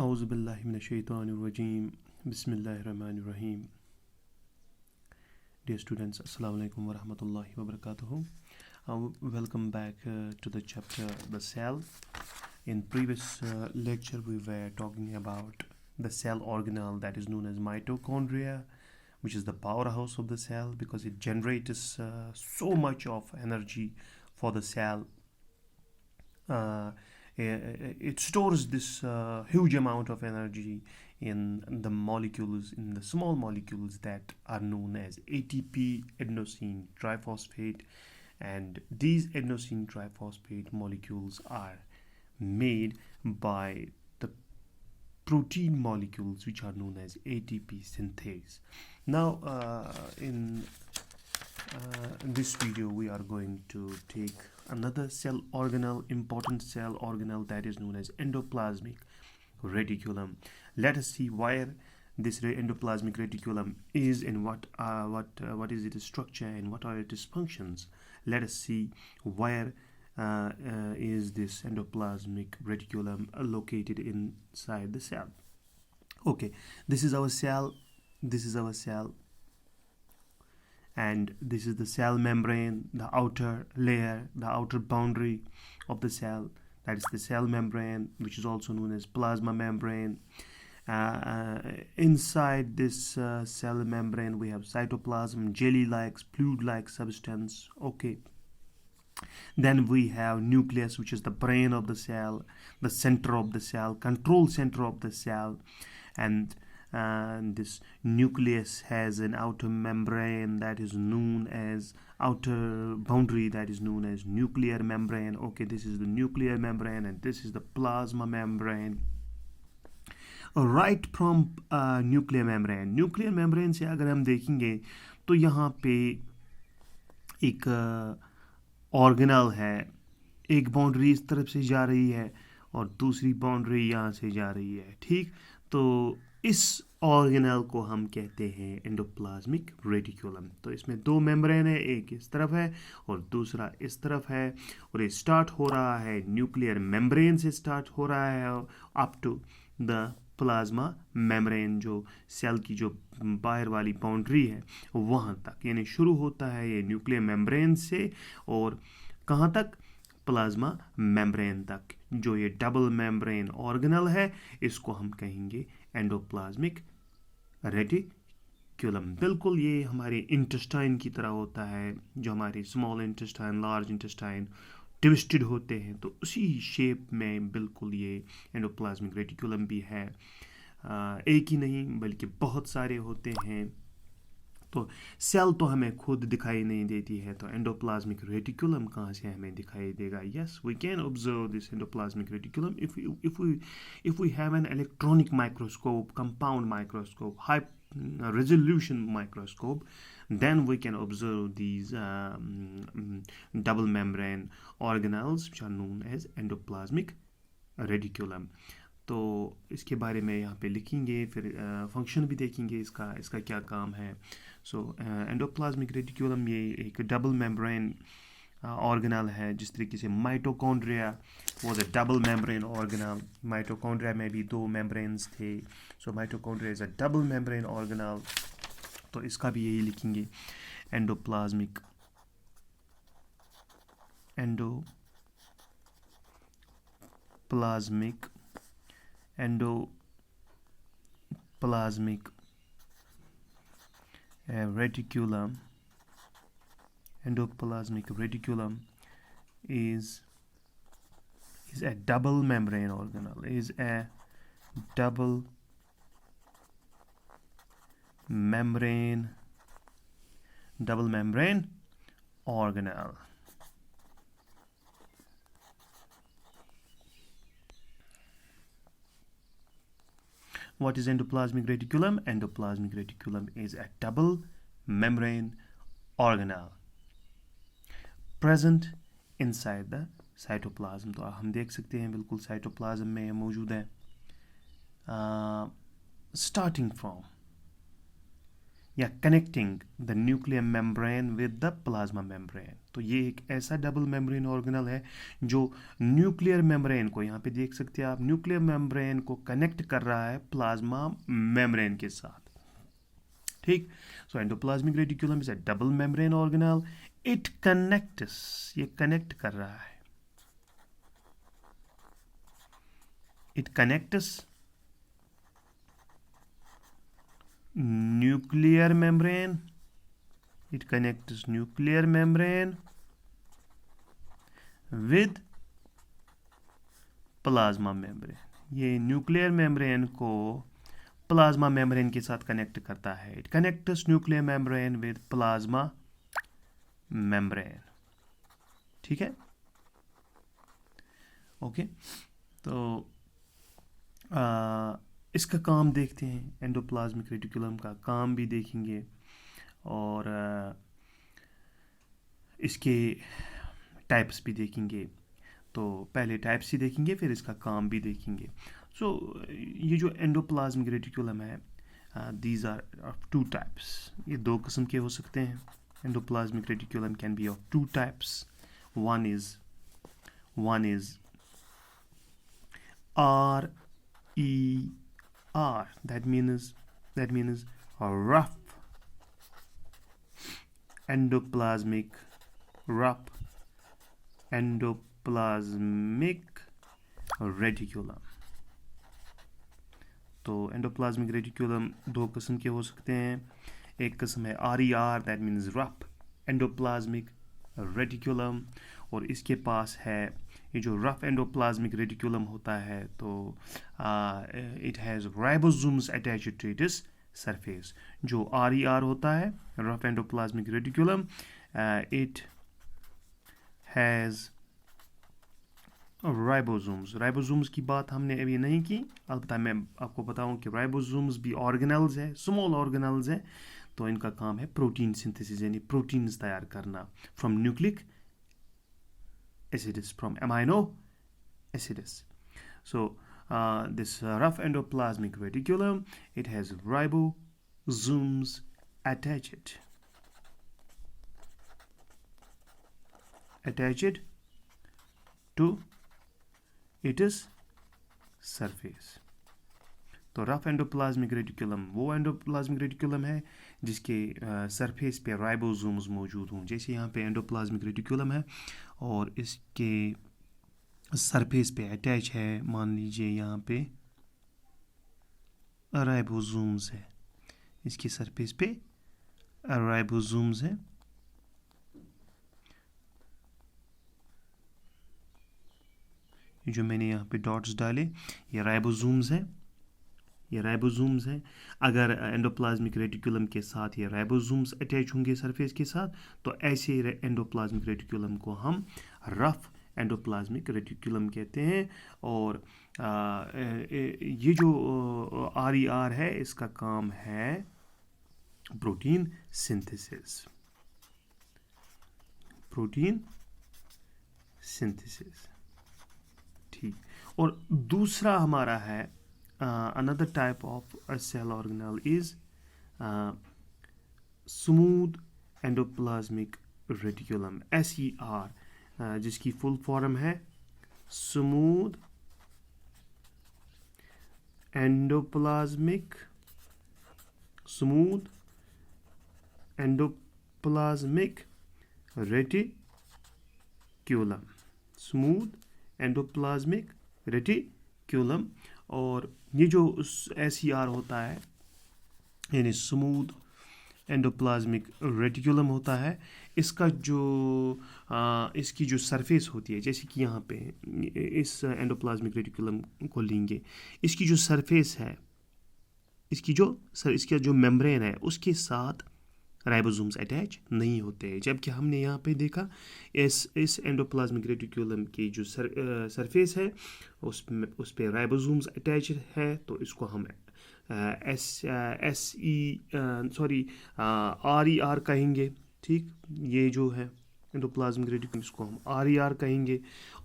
Auzu billahi minash shaitanir rajim. Bismillahir rahmanir rahim. Dear students, assalamu alaikum wa rahmatullahi wa barakatuhu. Welcome back to the chapter The Cell. In previous lecture we were talking about the cell organelle that is known as mitochondria, which is the powerhouse of the cell because it generates so much of energy for the cell. It stores this huge amount of energy in the molecules, in the small molecules that are known as ATP, adenosine triphosphate, and these adenosine triphosphate molecules are made by the protein molecules which are known as ATP synthase. Now in this video we are going to take another cell organelle, important cell organelle, that is known as endoplasmic reticulum. Let us see where this endoplasmic reticulum is and what is its structure and what are its functions. Let us see where is this endoplasmic reticulum located inside the cell. Okay, this is our cell, and this is the cell membrane, the outer layer, the outer boundary of the cell. That is the cell membrane, which is also known as plasma membrane. Inside this cell membrane we have cytoplasm, jelly-like, fluid-like substance. Okay, then we have nucleus, which is the brain of the cell, the center of the cell, control center of the cell, and this nucleus has an outer membrane that is known as outer boundary that is known as nuclear membrane. Okay, this is the nuclear membrane and this is the plasma membrane. Right from nuclear membrane से अगर हम देखेंगे तो यहाँ पे एक organelle है, एक बाउंड्री इस तरफ से जा रही है और दूसरी बाउंड्री यहाँ से जा रही है. ठीक, तो इस ऑर्गेनल को हम कहते हैं एंडोप्लाज्मिक रेटिकुलम. तो इसमें दो मेम्ब्रेन है, एक इस तरफ है और दूसरा इस तरफ है, और ये स्टार्ट हो रहा है न्यूक्लियर मेम्ब्रेन से, स्टार्ट हो रहा है up to the plasma membrane, जो सेल की जो बाहर वाली बाउंड्री है वहाँ तक, यानी शुरू होता है ये न्यूक्लियर मेम्ब्रेन से और कहाँ तक, प्लाज्मा मेम्ब्रेन तक. जो ये डबल मेम्ब्रेन ऑर्गेनल है इसको हम कहेंगे एंडोप्लाज्मिक रेटिकुलम. बिल्कुल ये हमारे इंटेस्टाइन की तरह होता है, जो हमारे small intestine, large intestine twisted होते हैं, तो उसी शेप में बिल्कुल ये एंडोप्लाज्मिक रेटिकुलम भी है. एक ही नहीं बल्कि बहुत सारे होते हैं. तो सेल तो हमें खुद दिखाई नहीं देती है, तो एंडोप्लाज्मिक रेटिकुलम कहाँ से हमें दिखाई देगा? Yes, we can observe this endoplasmic reticulum if we have an electronic microscope, compound microscope, high resolution microscope, then we can observe these double membrane organelles which are known as endoplasmic reticulum. तो इसके बारे में यहाँ पे लिखेंगे, फिर function भी देखेंगे इसका क्या काम है. सो एंडोप्लाज्मिक रेटिकुलम ये एक डबल मेम्ब्रेन ऑर्गेनल है, जिस तरीके से mitochondria was a double membrane organelle. Mitochondria में भी दो मेम्ब्रेन्स थे. So mitochondria is a double membrane organelle. तो इसका भी यही लिखेंगे, endoplasmic reticulum. Endoplasmic reticulum is a double membrane organelle, is a double membrane organelle. What is endoplasmic reticulum? Endoplasmic reticulum is a double membrane organelle present inside the cytoplasm. तो हम देख सकते हैं बिल्कुल साइटोप्लाज्म में मौजूद है. Starting from connecting the nuclear membrane with the plasma membrane. तो ये एक ऐसा डबल मेम्ब्रेन ऑर्गेनल है जो न्यूक्लियर मेम्ब्रेन को, यहाँ पे देख सकते हैं आप, न्यूक्लियर मेम्ब्रेन को कनेक्ट कर रहा है प्लाज्मा मेम्ब्रेन के साथ। ठीक, so endoplasmic reticulum is a double membrane organelle, it connects, ये कनेक्ट कर रहा है, it connects nuclear membrane, it connects nuclear membrane with plasma membrane, ये न्यूक्लियर मेम्ब्रेन को प्लाज्मा मेम्ब्रेन के साथ कनेक्ट करता है। It connects nuclear membrane with plasma membrane. ठीक है, ओके। तो इसका काम देखते हैं, एंडोप्लाज्मिक रेटिकुलम का काम भी देखेंगे और इसके टाइप्स भी देखेंगे। तो पहले टाइप्स ही देखेंगे, फिर इसका काम भी देखेंगे। सो ये जो एंडोप्लाज्मिक रेटिकुलम है, these are of two types, ये दो किस्म के हो सकते हैं। Endoplasmic reticulum can be of two types. One is RER, that means a rough endoplasmic reticulum. तो एंडोप्लाज्मिक रेटिकुलम दो किस्म के हो सकते हैं। एक किस्म है RER, that means rough endoplasmic reticulum, और इसके पास है ये जो रफ एंडोप्लाज्मिक रेटिकुलम होता है, तो it has ribosomes attached to its surface. जो RER होता है, rough endoplasmic reticulum, it has ribosomes की बात हमने अभी नहीं की, अलबत्ता मैं आपको बताऊं कि राइबोसोम्स भी ऑर्गेनल्स है, स्मॉल ऑर्गेनल्स है। तो इनका काम है प्रोटीन सिंथेसिस, यानी प्रोटीन्स तैयार करना from nucleic acids, from amino acids. So this rough endoplasmic reticulum, it has ribosomes attached to its surface. तो रफ एंडोप्लाज्मिक रेटिकुलम वो एंडोप्लाज्मिक रेटिकुलम है जिसके सरफेस पे राइबोसोम्स मौजूद हों। जैसे यहाँ पे एंडोप्लाज्मिक रेटिकुलम है और इसके सरफेस पे अटैच है, मान लीजिए यहाँ पे राइबोसोम्स है, इसकी सरफेस पे राइबोसोम्स है। जो मैंने यहाँ पे डॉट्स डाले, ये राइबोसोम्स है, ये राइबोसोम्स हैं। अगर एंडोप्लाज्मिक रेटिकुलम के साथ ये राइबोसोम्स अटैच होंगे सरफेस के साथ, तो ऐसे एंडोप्लाज्मिक रेटिकुलम को हम रफ एंडोप्लाज्मिक रेटिकुलम कहते हैं। और ये जो RER है, इसका काम है प्रोटीन सिंथेसिस, ठीक। और दूसरा हमारा है another type of a cell organelle is smooth endoplasmic reticulum, SER, जिसकी फुल फॉर्म है smooth endoplasmic reticulum, smooth endoplasmic reticulum. और ये जो SER होता है, यानी स्मूथ एंडोप्लाज्मिक रेटिकुलम होता है, इसका जो इसकी जो सरफेस होती है, जैसे कि यहाँ पे इस एंडोप्लाज्मिक रेटिकुलम को लेंगे, इसकी जो सरफेस है, इसका जो मेम्ब्रेन है, उसके साथ राइबोसोम्स अटैच नहीं होते हैं। जबकि हमने यहाँ पे देखा इस एंडोप्लाज्मिक रेटिकुलम की जो सरफेस है, उस पे राइबोसोम्स अटैच है, तो इसको हम RER कहेंगे। ठीक, ये जो है एंडोप्लाज्मिक रेटिकुलम, इसको हम RER कहेंगे।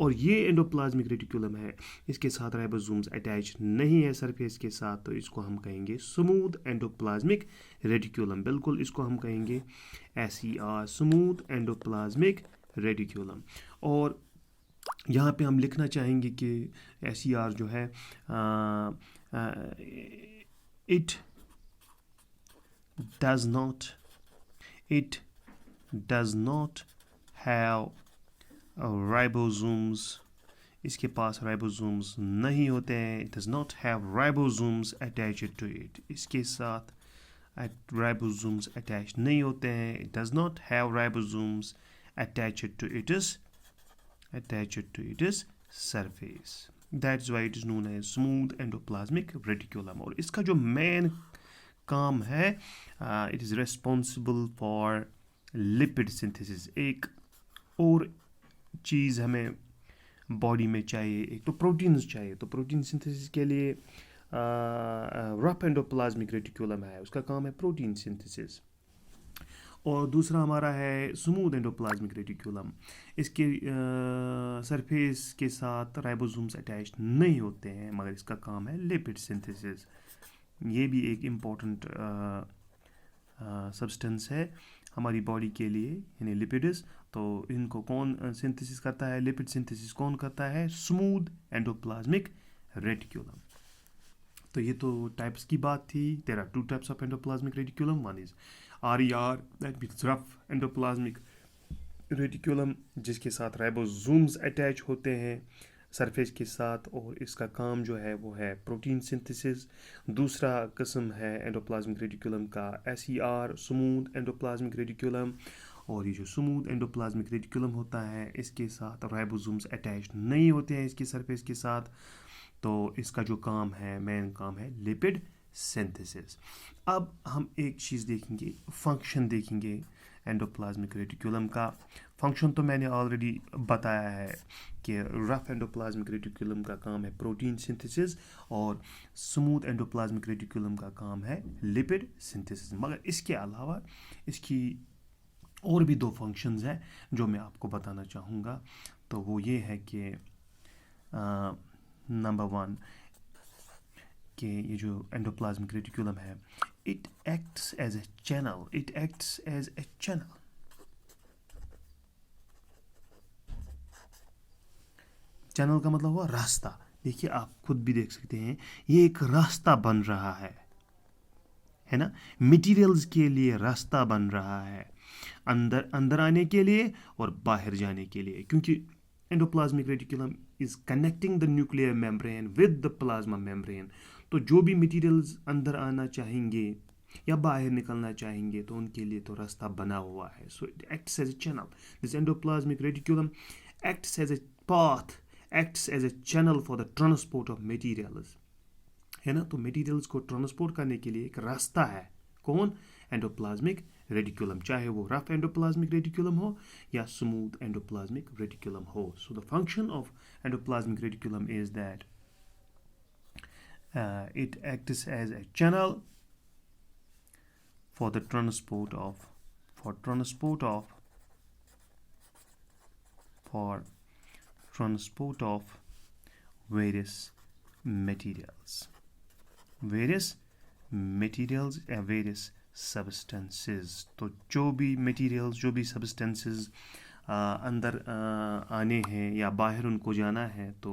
और ये एंडोप्लाज्मिक रेटिकुलम है, इसके साथ राइबोसोम्स अटैच नहीं है सरफेस के साथ, तो इसको हम कहेंगे स्मूथ एंडोप्लाज्मिक रेटिकुलम। बिल्कुल इसको हम कहेंगे SER, स्मूथ एंडोप्लाज्मिक रेटिकुलम। और यहाँ पे हम लिखना चाहेंगे कि SER जो है it does not have ribosomes, इसके पास राइबोसोम्स नहीं होते हैं। It does not have ribosomes attached to it, इसके साथ राइबोसोम्स अटैच नहीं होते हैं। It does not have ribosomes attached to its surface. That's why it is known as smooth endoplasmic reticulum. और इसका जो मेन काम है, it is responsible for lipid synthesis. एक और चीज़ हमें बॉडी में चाहिए, एक तो प्रोटीन्स चाहिए। तो प्रोटीन सिंथेसिस के लिए रफ एंडोप्लाज्मिक रेटिकुलम है, उसका काम है प्रोटीन सिंथेसिस। और दूसरा हमारा है स्मूथ एंडोप्लाज्मिक रेटिकुलम, इसके सरफेस के साथ राइबोसोम्स अटैच नहीं होते हैं, मगर इसका काम है लिपिड सिंथेसिस। ये भी एक इम्पॉर्टेंट सब्सटेंस है हमारी बॉडी के लिए, यानी लिपिड्स। तो इनको कौन सिंथेसिस करता है, लिपिड सिंथेसिस कौन करता है, स्मूथ एंडोप्लाज्मिक रेटिकुलम। तो ये तो टाइप्स की बात थी। There are two types of endoplasmic reticulum. One is RER, that means rough endoplasmic reticulum, जिसके साथ राइबोसोम्स अटैच होते हैं सरफेस के साथ, और इसका काम जो है वो है प्रोटीन सिंथेसिस। दूसरा किस्म है एंडोप्लाज्मिक रेटिकुलम का SER, स्मूथ एंडोप्लाज्मिक रेटिकुलम। और ये जो स्मूथ एंडोप्लाज्मिक रेटिकुलम होता है, इसके साथ राइबोसोम्स अटैच नहीं होते हैं इसके सरफेस के साथ, तो इसका जो काम है, मेन काम है लिपिड सिंथेसिस। अब हम एक चीज़ देखेंगे, फंक्शन देखेंगे एंडोप्लाज्मिक रेटिकुलम का। फंक्शन तो मैंने ऑलरेडी बताया है कि रफ एंडोप्लाज्मिक रेटिकुलम का काम है प्रोटीन सिंथेसिस, और स्मूथ एंडोप्लाज्मिक रेटिकुलम का काम है लिपिड सिंथेसिस। मगर इसके अलावा इसकी और भी दो फंक्शंस हैं जो मैं आपको बताना चाहूँगा। तो वो ये है कि नंबर वन, कि ये जो एंडोप्लाज्मिक रेटिकुलम है, it acts as a channel. Channel का मतलब हुआ रास्ता। देखिए, आप खुद भी देख सकते हैं, ये एक रास्ता बन रहा है ना, मटेरियल्स के लिए रास्ता बन रहा है, अंदर आने के लिए और बाहर जाने के लिए, क्योंकि endoplasmic reticulum is connecting the nuclear membrane with the plasma membrane. तो जो भी मटेरियल्स अंदर आना चाहेंगे या बाहर निकलना चाहेंगे, तो उनके लिए तो रास्ता बना हुआ है। So it acts as a channel. This endoplasmic reticulum acts as a path, acts as a channel for the transport of materials, है ना। तो मटेरियल्स को ट्रांसपोर्ट करने के लिए एक रास्ता है, कौन, एंडोप्लाज्मिक रेटिकुलम, चाहे वो रफ एंडोप्लाज्मिक रेटिकुलम हो या स्मूथ एंडोप्लाज्मिक रेटिकुलम हो। So the function of endoplasmic reticulum is that it acts as a channel for the transport of various materials and various substances। तो जो भी materials, जो भी substances अंदर आने हैं या बाहर उनको जाना है, तो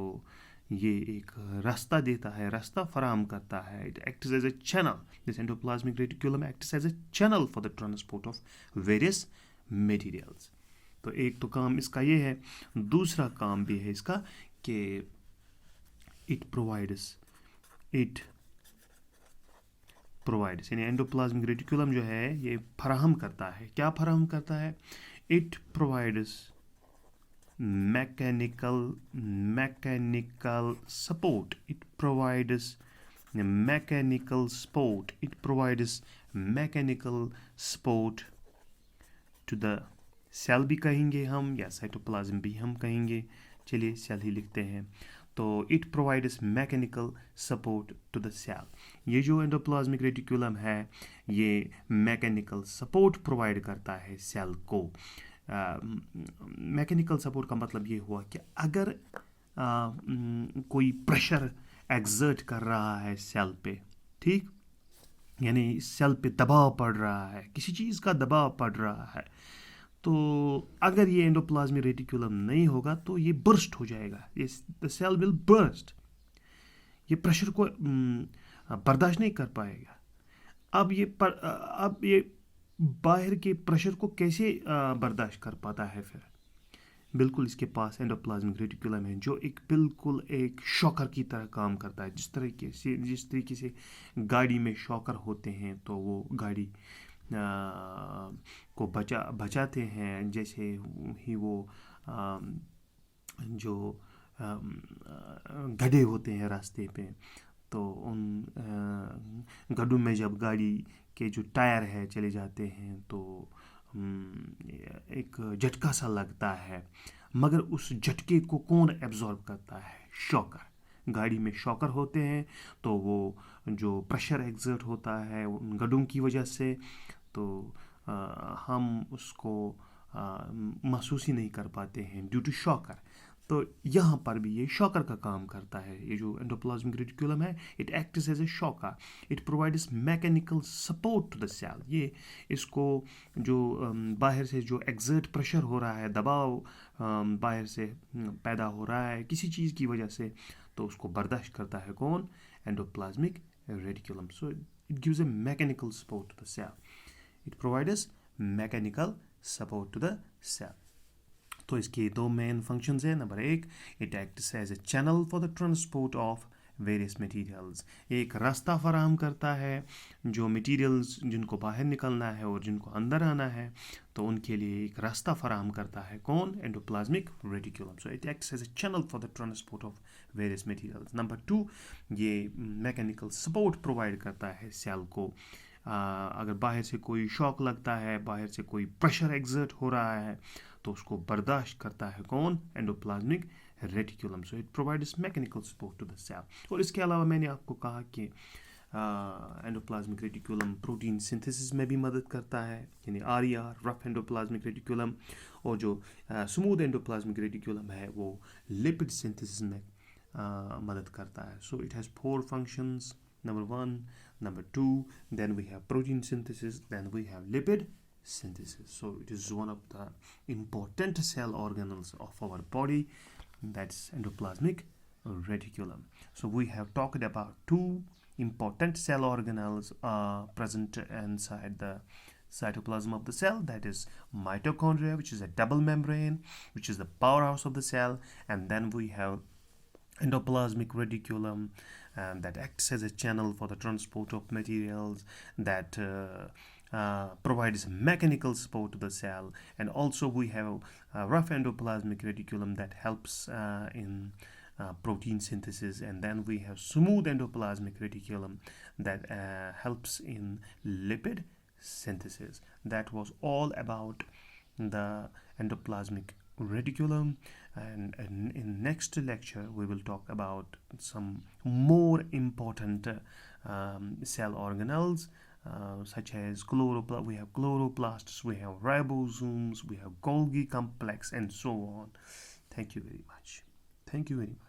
ये एक रास्ता देता है, रास्ता फराहम करता है। It acts as a channel. This endoplasmic reticulum acts as a channel for the transport of various materials. तो एक तो काम इसका ये है। दूसरा काम भी है इसका कि इट प्रोवाइड्स यानी एंडोप्लाज्मिक रेटिकुलम जो है ये फराहम करता है। क्या फराहम करता है? It provides mechanical support. It provides mechanical support to the cell भी कहेंगे हम, या साइटोप्लाज्म भी हम कहेंगे, चलिए सेल ही लिखते हैं। तो it provides mechanical support to the cell. ये जो एंडोप्लाज्मिक रेटिकुलम है, ये मैकेनिकल सपोर्ट प्रोवाइड करता है सेल को। मैकेनिकल सपोर्ट का मतलब ये हुआ कि अगर कोई प्रेशर एक्सर्ट कर रहा है सेल पे, ठीक, यानी सेल पे दबाव पड़ रहा है, किसी चीज़ का दबाव पड़ रहा है, तो अगर ये एंडोप्लाज्मिक रेटिकुलम नहीं होगा तो ये बर्स्ट हो जाएगा, ये द सेल विल बर्स्ट, ये प्रेशर को बर्दाश्त नहीं कर पाएगा। अब ये बाहर के प्रेशर को कैसे बर्दाश्त कर पाता है फिर? बिल्कुल इसके पास एंडोप्लाज्मिक रेटिकुलम है जो बिल्कुल एक शॉकर की तरह काम करता है। जिस तरीके से गाड़ी में शॉकर होते हैं तो वो गाड़ी को बचाते हैं, जैसे ही वो जो गड्ढे होते हैं रास्ते पे, तो उन गड्ढों में जब गाड़ी के जो टायर है चले जाते हैं तो एक झटका सा लगता है, मगर उस झटके को कौन एब्जॉर्ब करता है? शॉकर। गाड़ी में शॉकर होते हैं तो वो जो प्रेशर एक्सर्ट होता है उन गड्ढों की वजह से, तो हम उसको महसूस ही नहीं कर पाते हैं ड्यू टू शॉकर। तो यहाँ पर भी ये शॉकर का काम करता है। ये जो एंडोप्लाज्मिक रेटिकुलम है, it acts as a shocker, it provides mechanical support to the cell. ये इसको जो बाहर से जो एक्सर्ट प्रेशर हो रहा है, दबाव बाहर से पैदा हो रहा है किसी चीज़ की वजह से, तो उसको बर्दाश्त करता है कौन? Endoplasmic reticulum. So it gives a mechanical support to the cell, it provides mechanical support to the cell. तो इसके दो मेन फंक्शंस हैं। Number 1, it acts as a channel for the transport of various materials. एक रास्ता फराहम करता है जो मटेरियल्स जिनको बाहर निकलना है और जिनको अंदर आना है, तो उनके लिए एक रास्ता फराहम करता है कौन? Endoplasmic reticulum. So it acts as a channel for the transport of various materials. Number 2, ये मैकेनिकल सपोर्ट प्रोवाइड करता है सेल को। अगर बाहर से कोई शॉक लगता है, बाहर से कोई प्रेशर एक्सर्ट हो रहा है, तो उसको बर्दाश्त करता है कौन? Endoplasmic reticulum. So it provides mechanical support to the cell. और इसके अलावा मैंने आपको कहा कि एंडोप्लाज्मिक रेटिकुलम प्रोटीन सिंथेसिस में भी मदद करता है, यानी RER, रफ एंडोप्लाज्मिक रेटिकुलम, और जो स्मूथ एंडोप्लाज्मिक रेटिकुलम है वो लिपिड सिंथेसिस में मदद करता है। So it has 4 functions, number 1, number 2, then we have protein synthesis, then we have lipid synthesis. So it is one of the important cell organelles of our body, that's endoplasmic reticulum. So we have talked about 2 important cell organelles present inside the cytoplasm of the cell, that is mitochondria, which is a double membrane, which is the powerhouse of the cell, and then we have endoplasmic reticulum, and that acts as a channel for the transport of materials, that provides mechanical support to the cell, and also we have rough endoplasmic reticulum that helps in protein synthesis, and then we have smooth endoplasmic reticulum that helps in lipid synthesis. That was all about the endoplasmic reticulum, and in next lecture we will talk about some more important cell organelles, such as we have chloroplasts, we have ribosomes, we have Golgi complex, and so on. Thank you very much. Thank you very much.